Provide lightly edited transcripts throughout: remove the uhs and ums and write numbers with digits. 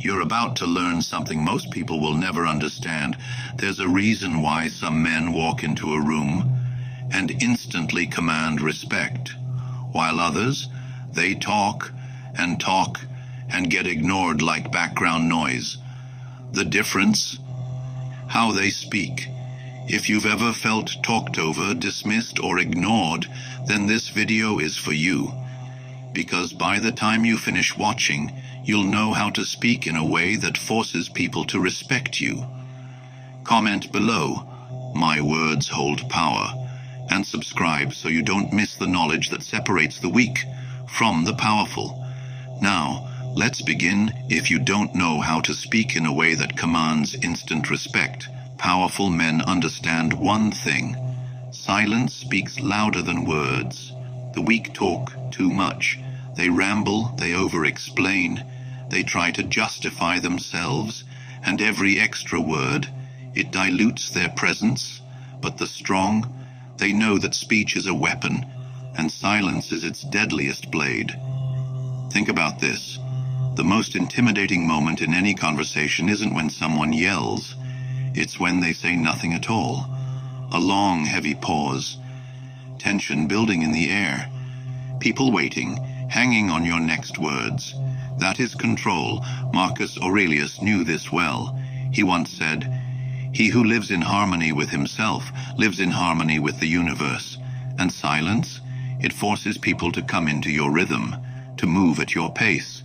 You're about to learn something most people will never understand. There's a reason why some men walk into a room and instantly command respect, while others, they talk and get ignored like background noise. The difference? How they speak. If you've ever felt talked over, dismissed, or ignored, then this video is for you. Because by the time you finish watching, you'll know how to speak in a way that forces people to respect you. Comment below, "My words hold power," and subscribe so you don't miss the knowledge that separates the weak from the powerful. Now, let's begin. If you don't know how to speak in a way that commands instant respect, powerful men understand one thing: silence speaks louder than words. The weak talk too much. They ramble, they over-explain, they try to justify themselves, and every extra word, it dilutes their presence. But the strong, they know that speech is a weapon, and silence is its deadliest blade. Think about this. The most intimidating moment in any conversation isn't when someone yells. It's when they say nothing at all. A long, heavy pause. Tension building in the air. People waiting, hanging on your next words. That is control. Marcus Aurelius knew this well. He once said, "He who lives in harmony with himself lives in harmony with the universe." And silence? It forces people to come into your rhythm, to move at your pace.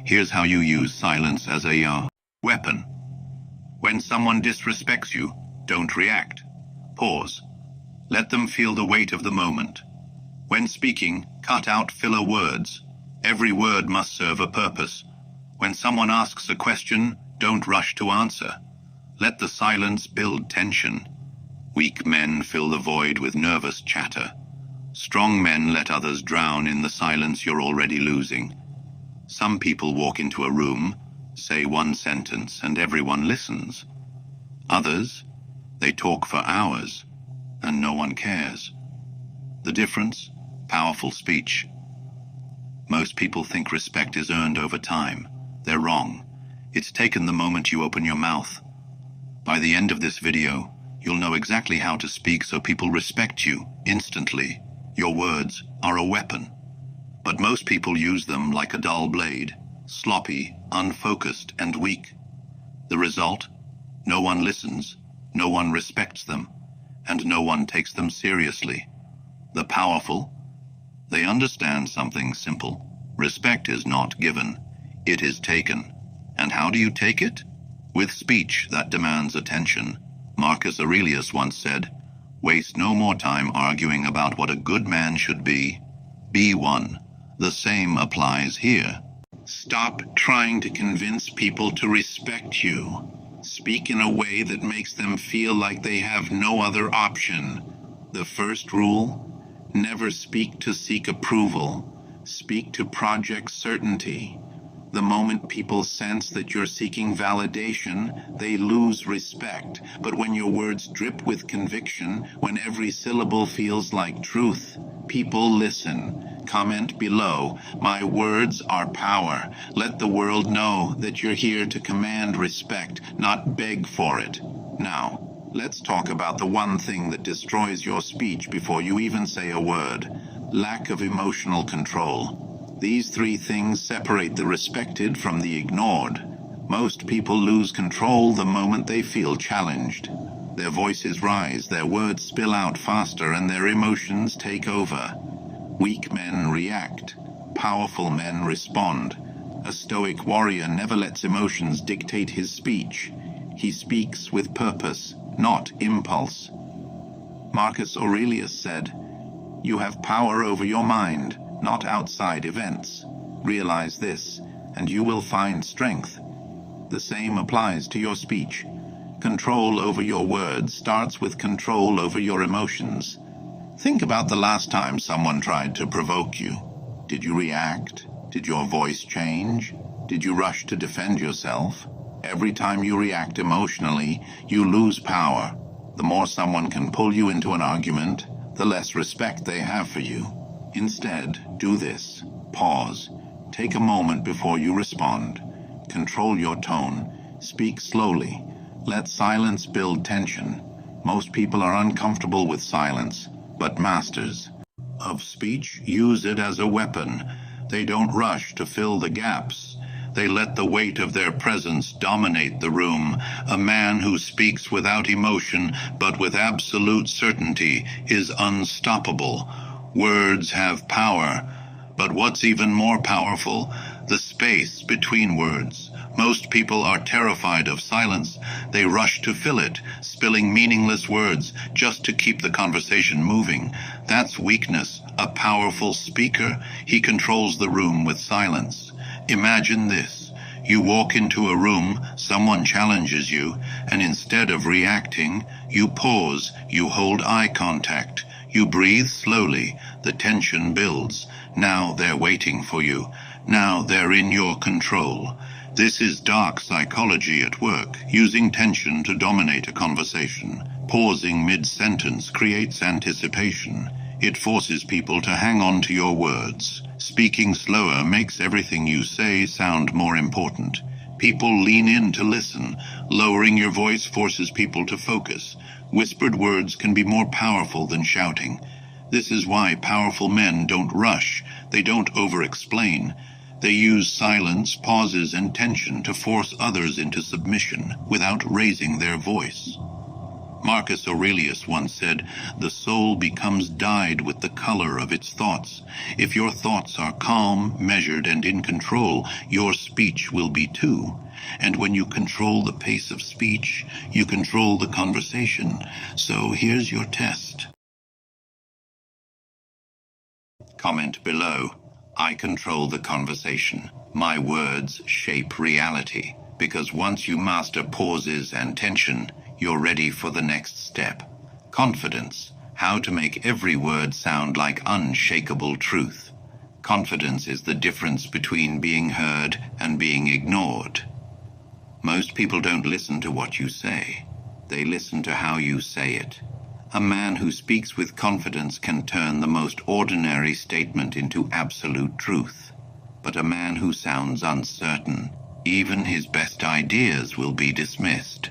Here's how you use silence as a weapon. When someone disrespects you, don't react. Pause. Let them feel the weight of the moment. When speaking, cut out filler words. Every word must serve a purpose. When someone asks a question, don't rush to answer. Let the silence build tension. Weak men fill the void with nervous chatter. Strong men let others drown in the silence you're already losing. Some people walk into a room, say one sentence, and everyone listens. Others, they talk for hours, and no one cares. The difference? Powerful speech. Most people think respect is earned over time. They're wrong. It's taken the moment you open your mouth. By the end of this video, you'll know exactly how to speak so people respect you instantly. Your words are a weapon. But most people use them like a dull blade, sloppy, unfocused, and weak. The result? No one listens, no one respects them, and no one takes them seriously. The powerful? They understand something simple. Respect is not given, it is taken. And how do you take it? With speech that demands attention. Marcus Aurelius once said, "Waste no more time arguing about what a good man should be. Be one." The same applies here. Stop trying to convince people to respect you. Speak in a way that makes them feel like they have no other option. The first rule: never speak to seek approval. Speak to project certainty. The moment people sense that you're seeking validation, they lose respect. But when your words drip with conviction, when every syllable feels like truth, people listen. Comment below, "My words are power." Let the world know that you're here to command respect, not beg for it. Now, let's talk about the one thing that destroys your speech before you even say a word: lack of emotional control. These three things separate the respected from the ignored. Most people lose control the moment they feel challenged. Their voices rise, their words spill out faster, and their emotions take over. Weak men react. Powerful men respond. A Stoic warrior never lets emotions dictate his speech. He speaks with purpose, not impulse. Marcus Aurelius said, "You have power over your mind, not outside events. Realize this, and you will find strength." The same applies to your speech. Control over your words starts with control over your emotions. Think about the last time someone tried to provoke you. Did you react? Did your voice change? Did you rush to defend yourself? Every time you react emotionally, you lose power. The more someone can pull you into an argument, the less respect they have for you. Instead, do this. Pause. Take a moment before you respond. control your tone. Speak slowly. Let silence build tension. Most people are uncomfortable with silence, but masters of speech use it as a weapon. They don't rush to fill the gaps. They let the weight of their presence dominate the room. A man who speaks without emotion, but with absolute certainty, is unstoppable. Words have power, but what's even more powerful? The space between words. Most people are terrified of silence. They rush to fill it, spilling meaningless words just to keep the conversation moving. That's weakness. A powerful speaker, he controls the room with silence. Imagine this. You walk into a room, someone challenges you, and instead of reacting, you pause, you hold eye contact, you breathe slowly, the tension builds. Now they're waiting for you. Now they're in your control. This is dark psychology at work, using tension to dominate a conversation. Pausing mid-sentence creates anticipation. It forces people to hang on to your words. Speaking slower makes everything you say sound more important. People lean in to listen. Lowering your voice forces people to focus. Whispered words can be more powerful than shouting. This is why powerful men don't rush. They don't over-explain. They use silence, pauses, and tension to force others into submission without raising their voice. Marcus Aurelius once said, "The soul becomes dyed with the color of its thoughts. If your thoughts are calm, measured, and in control, your speech will be too. And when you control the pace of speech, you control the conversation. So here's your test." Comment below. I control the conversation. My words shape reality. Because once you master pauses and tension, you're ready for the next step. Confidence. How to make every word sound like unshakable truth. Confidence is the difference between being heard and being ignored. Most people don't listen to what you say. They listen to how you say it. A man who speaks with confidence can turn the most ordinary statement into absolute truth. But a man who sounds uncertain, even his best ideas will be dismissed.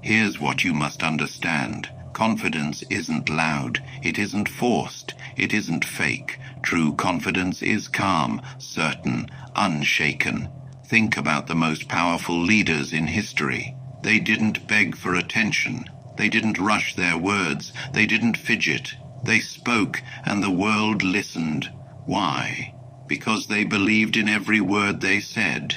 Here's what you must understand. Confidence isn't loud. It isn't forced. It isn't fake. True confidence is calm, certain, unshaken. Think about the most powerful leaders in history. They didn't beg for attention. They didn't rush their words. They didn't fidget. They spoke, and the world listened. Why? Because they believed in every word they said.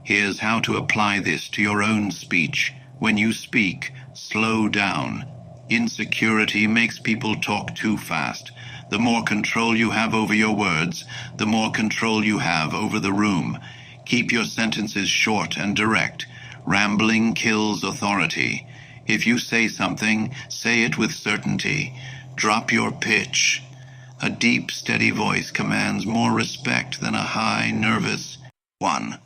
Here's how to apply this to your own speech. When you speak, slow down. Insecurity makes people talk too fast. The more control you have over your words, the more control you have over the room. Keep your sentences short and direct. Rambling kills authority. If you say something, say it with certainty. Drop your pitch. A deep, steady voice commands more respect than a high, nervous 1.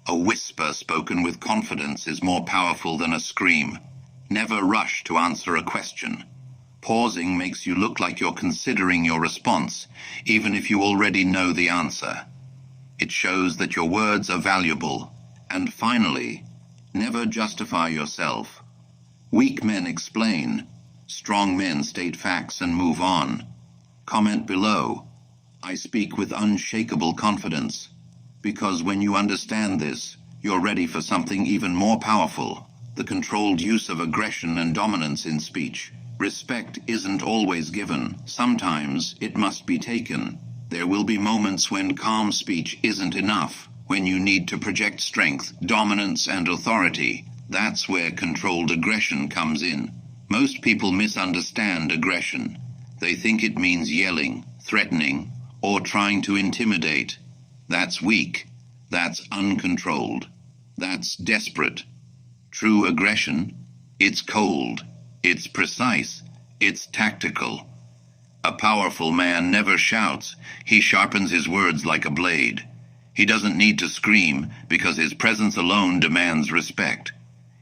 A whisper spoken with confidence is more powerful than a scream. Never rush to answer a question. Pausing makes you look like you're considering your response, even if you already know the answer. It shows that your words are valuable. And finally, never justify yourself. Weak men explain. Strong men state facts and move on. Comment below. I speak with unshakable confidence. Because when you understand this, you're ready for something even more powerful. The controlled use of aggression and dominance in speech. Respect isn't always given. Sometimes it must be taken. There will be moments when calm speech isn't enough. When you need to project strength, dominance, and authority. That's where controlled aggression comes in. Most people misunderstand aggression. They think it means yelling, threatening, or trying to intimidate. That's weak. That's uncontrolled. That's desperate. True aggression, it's cold. It's precise. It's tactical. A powerful man never shouts. He sharpens his words like a blade. He doesn't need to scream because his presence alone demands respect.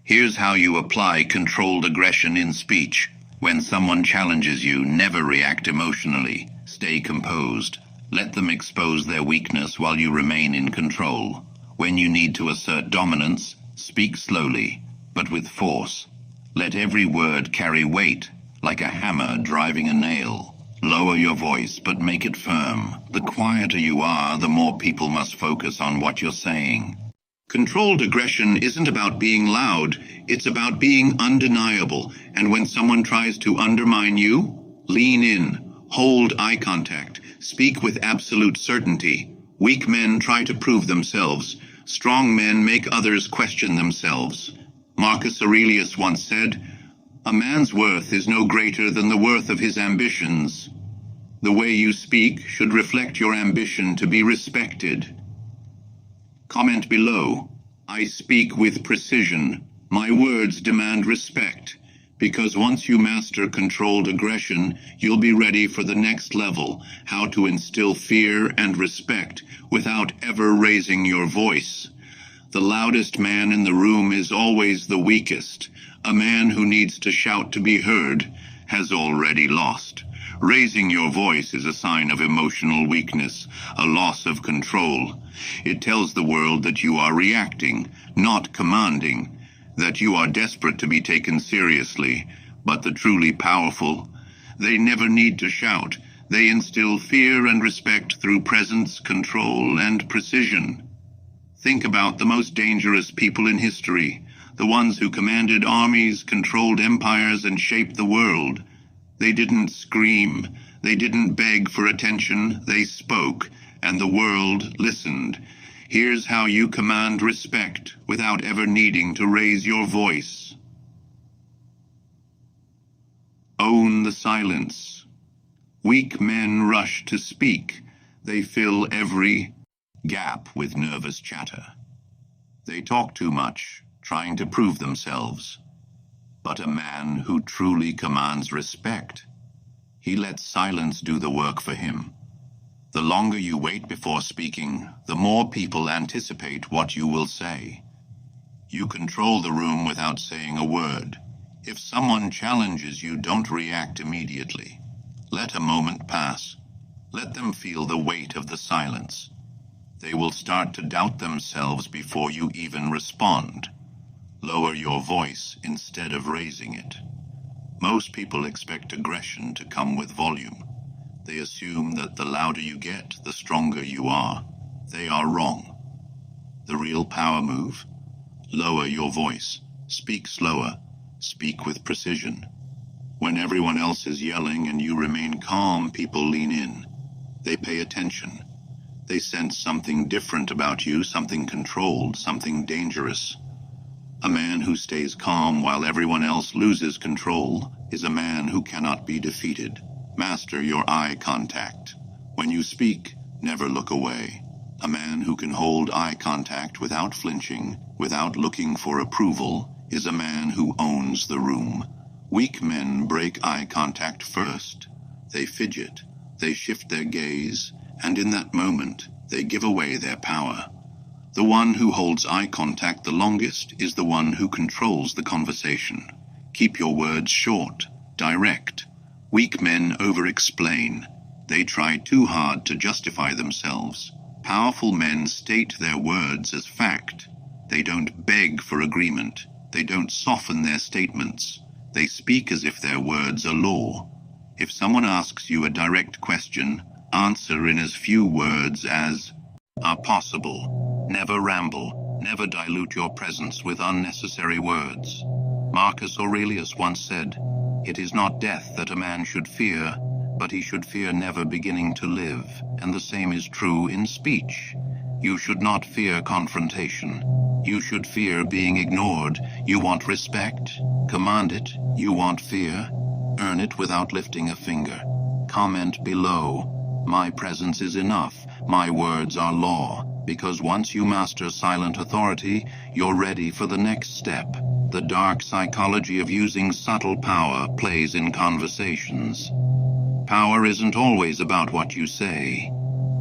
Here's how you apply controlled aggression in speech. When someone challenges you, never react emotionally. Stay composed. Let them expose their weakness while you remain in control. When you need to assert dominance, speak slowly, but with force. Let every word carry weight, like a hammer driving a nail. Lower your voice, but make it firm. The quieter you are, the more people must focus on what you're saying. Controlled aggression isn't about being loud, it's about being undeniable. And when someone tries to undermine you, lean in, hold eye contact, speak with absolute certainty. Weak men try to prove themselves. Strong men make others question themselves. Marcus Aurelius once said, "A man's worth is no greater than the worth of his ambitions." The way you speak should reflect your ambition to be respected. Comment below. I speak with precision. My words demand respect. Because once you master controlled aggression, you'll be ready for the next level, how to instill fear and respect without ever raising your voice. The loudest man in the room is always the weakest. A man who needs to shout to be heard has already lost. Raising your voice is a sign of emotional weakness, a loss of control. It tells the world that you are reacting, not commanding, that you are desperate to be taken seriously. But the truly powerful, they never need to shout. They instill fear and respect through presence, control, and precision. Think about the most dangerous people in history, the ones who commanded armies, controlled empires, and shaped the world. They didn't scream, they didn't beg for attention, they spoke, and the world listened. Here's how you command respect without ever needing to raise your voice. Own the silence. Weak men rush to speak. They fill every gap with nervous chatter. They talk too much, trying to prove themselves. But a man who truly commands respect, he lets silence do the work for him. The longer you wait before speaking, the more people anticipate what you will say. You control the room without saying a word. If someone challenges you, don't react immediately. Let a moment pass. Let them feel the weight of the silence. They will start to doubt themselves before you even respond. Lower your voice instead of raising it. Most people expect aggression to come with volume. They assume that the louder you get, the stronger you are. They are wrong. The real power move? Lower your voice. Speak slower. Speak with precision. When everyone else is yelling and you remain calm, people lean in. They pay attention. They sense something different about you, something controlled, something dangerous. A man who stays calm while everyone else loses control is a man who cannot be defeated. Master your eye contact. When you speak, never look away. A man who can hold eye contact without flinching, without looking for approval, is a man who owns the room. Weak men break eye contact first. They fidget, they shift their gaze, and in that moment, they give away their power. The one who holds eye contact the longest is the one who controls the conversation. Keep your words short, direct. Weak men over-explain. They try too hard to justify themselves. Powerful men state their words as fact. They don't beg for agreement. They don't soften their statements. They speak as if their words are law. If someone asks you a direct question, answer in as few words as are possible. Never ramble. Never dilute your presence with unnecessary words. Marcus Aurelius once said, "It is not death that a man should fear, but he should fear never beginning to live." And the same is true in speech. You should not fear confrontation. You should fear being ignored. You want respect? Command it. You want fear? Earn it without lifting a finger. Comment below. My presence is enough. My words are law. Because once you master silent authority, you're ready for the next step. The dark psychology of using subtle power plays in conversations. Power isn't always about what you say.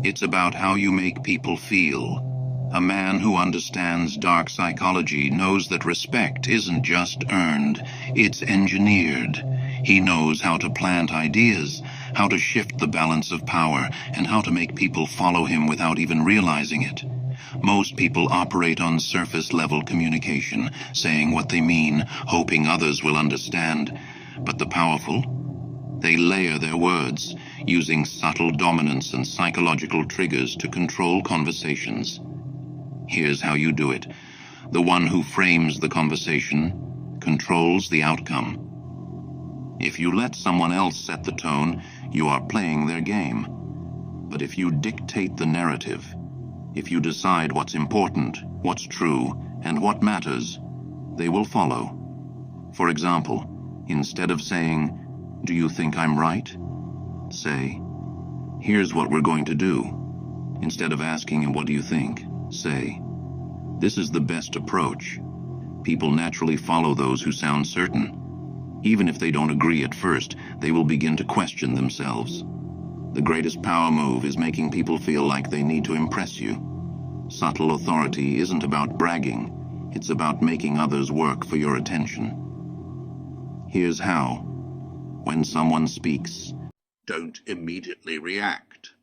It's about how you make people feel. A man who understands dark psychology knows that respect isn't just earned, it's engineered. He knows how to plant ideas, how to shift the balance of power, and how to make people follow him without even realizing it. Most people operate on surface-level communication, saying what they mean, hoping others will understand. But the powerful, they layer their words, using subtle dominance and psychological triggers to control conversations. Here's how you do it. The one who frames the conversation controls the outcome. If you let someone else set the tone, you are playing their game. But if you dictate the narrative, if you decide what's important, what's true, and what matters, they will follow. For example, instead of saying, "Do you think I'm right?" say, "Here's what we're going to do." Instead of asking, "What do you think?" say, "This is the best approach." People naturally follow those who sound certain. Even if they don't agree at first, they will begin to question themselves. The greatest power move is making people feel like they need to impress you. Subtle authority isn't about bragging, it's about making others work for your attention. Here's how. When someone speaks, don't immediately react.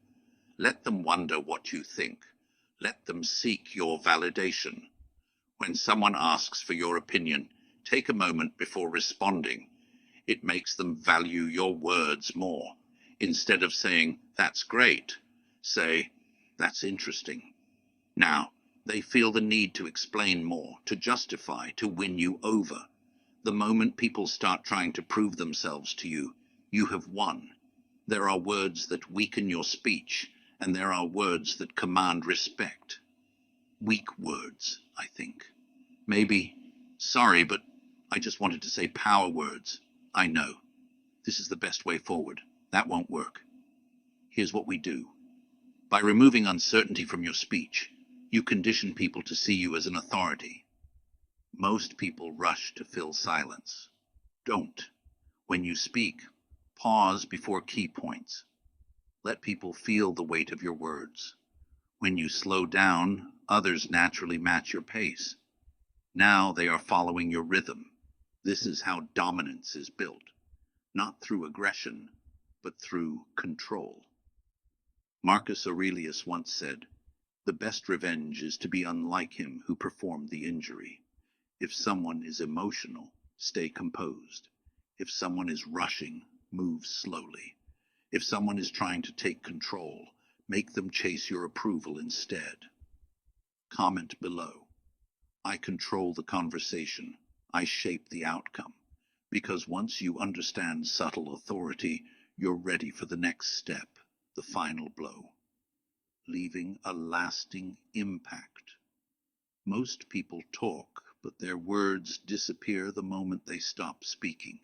Let them wonder what you think. Let them seek your validation. When someone asks for your opinion, take a moment before responding. It makes them value your words more. Instead of saying, "That's great," say, "That's interesting." Now, they feel the need to explain more, to justify, to win you over. The moment people start trying to prove themselves to you, you have won. There are words that weaken your speech, and there are words that command respect. Weak words, I think. Maybe, "Sorry, but I just wanted to say power words. I know. This is the best way forward. That won't work. Here's what we do. By removing uncertainty from your speech, you condition people to see you as an authority. Most people rush to fill silence. Don't. When you speak, pause before key points. Let people feel the weight of your words. When you slow down, others naturally match your pace. Now they are following your rhythm. This is how dominance is built. Not through aggression, but through control. Marcus Aurelius once said, "The best revenge is to be unlike him who performed the injury." If someone is emotional, stay composed. If someone is rushing, move slowly. If someone is trying to take control, make them chase your approval instead. Comment below. I control the conversation. I shape the outcome. Because once you understand subtle authority, you're ready for the next step, the final blow. Leaving a lasting impact. Most people talk, but their words disappear the moment they stop speaking.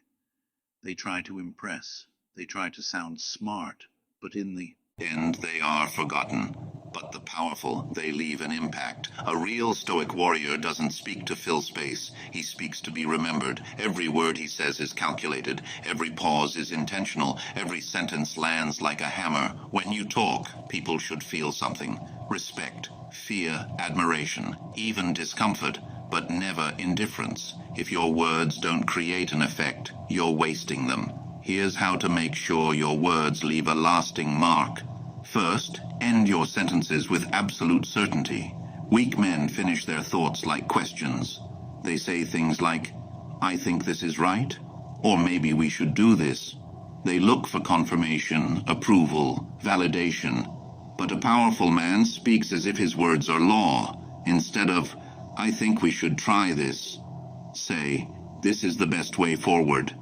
They try to impress, they try to sound smart, but in the end they are forgotten. But the powerful, they leave an impact. A real Stoic warrior doesn't speak to fill space. He speaks to be remembered. Every word he says is calculated. Every pause is intentional. Every sentence lands like a hammer. When you talk, people should feel something. Respect, fear, admiration, even discomfort, but never indifference. If your words don't create an effect, you're wasting them. Here's how to make sure your words leave a lasting mark. First, end your sentences with absolute certainty. Weak men finish their thoughts like questions. They say things like, "I think this is right," or "Maybe we should do this." They look for confirmation, approval, validation. But a powerful man speaks as if his words are law. Instead of, "I think we should try this," say, "This is the best way forward."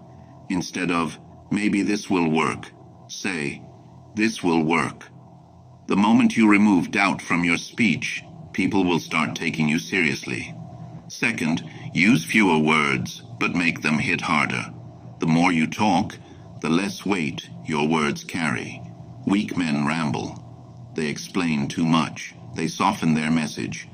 Instead of, "Maybe this will work," say, "This will work." The moment you remove doubt from your speech, people will start taking you seriously. Second, use fewer words, but make them hit harder. The more you talk, the less weight your words carry. Weak men ramble. They explain too much. They soften their message.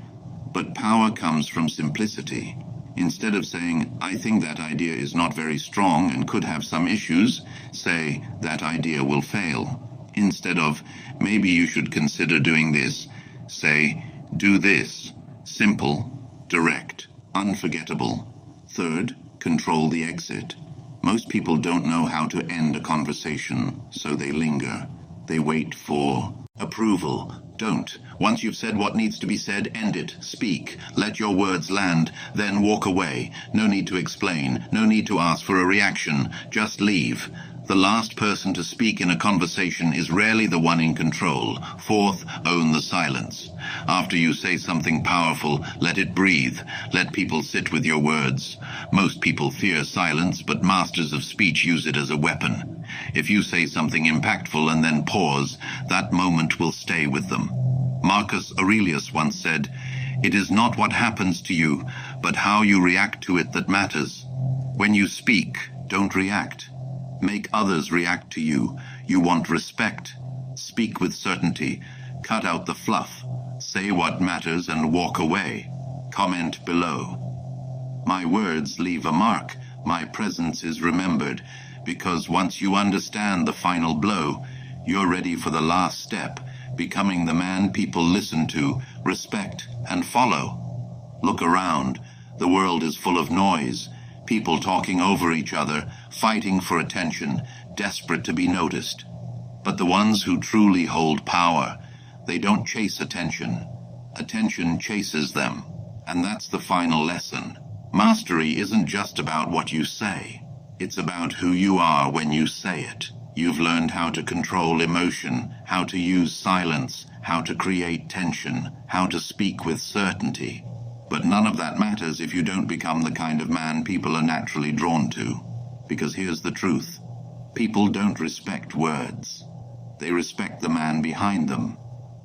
But power comes from simplicity. Instead of saying, "I think that idea is not very strong and could have some issues," say, "That idea will fail." Instead of, "Maybe you should consider doing this," say, "Do this." Simple, direct, unforgettable. Third, control the exit. Most people don't know how to end a conversation, so they linger. They wait for approval, Don't. Once you've said what needs to be said, end it. Speak. Let your words land. Then walk away. No need to explain. No need to ask for a reaction. Just leave. The last person to speak in a conversation is rarely the one in control. Fourth, own the silence. After you say something powerful, let it breathe. Let people sit with your words. Most people fear silence, but masters of speech use it as a weapon. If you say something impactful and then pause, that moment will stay with them. Marcus Aurelius once said, "It is not what happens to you, but how you react to it that matters." When you speak, don't react. Make others react to you. You want respect. Speak with certainty. Cut out the fluff. Say what matters and walk away. Comment below. My words leave a mark. My presence is remembered. Because once you understand the final blow, you're ready for the last step, becoming the man people listen to, respect, and follow. Look around. The world is full of noise. People talking over each other, fighting for attention, desperate to be noticed. But the ones who truly hold power, they don't chase attention. Attention chases them. And that's the final lesson. Mastery isn't just about what you say. It's about who you are when you say it. You've learned how to control emotion, how to use silence, how to create tension, how to speak with certainty. But none of that matters if you don't become the kind of man people are naturally drawn to. Because here's the truth. People don't respect words. They respect the man behind them.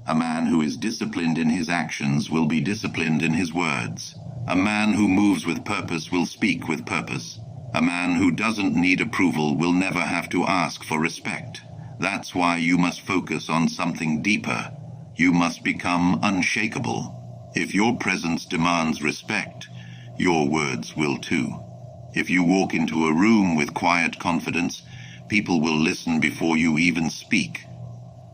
A man who is disciplined in his actions will be disciplined in his words. A man who moves with purpose will speak with purpose. A man who doesn't need approval will never have to ask for respect. That's why you must focus on something deeper. You must become unshakable. If your presence demands respect, your words will too. If you walk into a room with quiet confidence, people will listen before you even speak.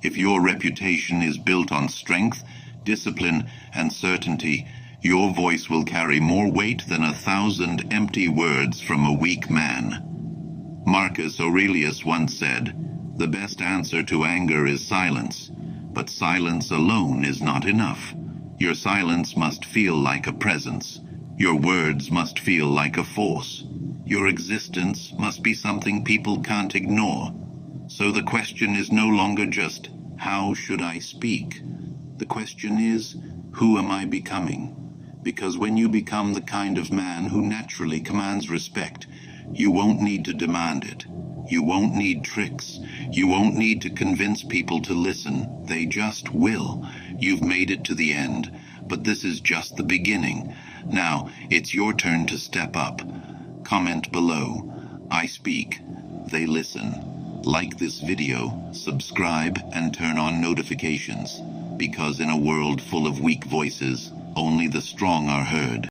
If your reputation is built on strength, discipline, and certainty, your voice will carry more weight than 1,000 empty words from a weak man. Marcus Aurelius once said, "The best answer to anger is silence, but silence alone is not enough. Your silence must feel like a presence. Your words must feel like a force. Your existence must be something people can't ignore. So the question is no longer just, how should I speak? The question is, who am I becoming? Because when you become the kind of man who naturally commands respect, you won't need to demand it. You won't need tricks. You won't need to convince people to listen. They just will. You've made it to the end, but this is just the beginning. Now, it's your turn to step up. Comment below. I speak. They listen. Like this video, subscribe, and turn on notifications. Because in a world full of weak voices, only the strong are heard.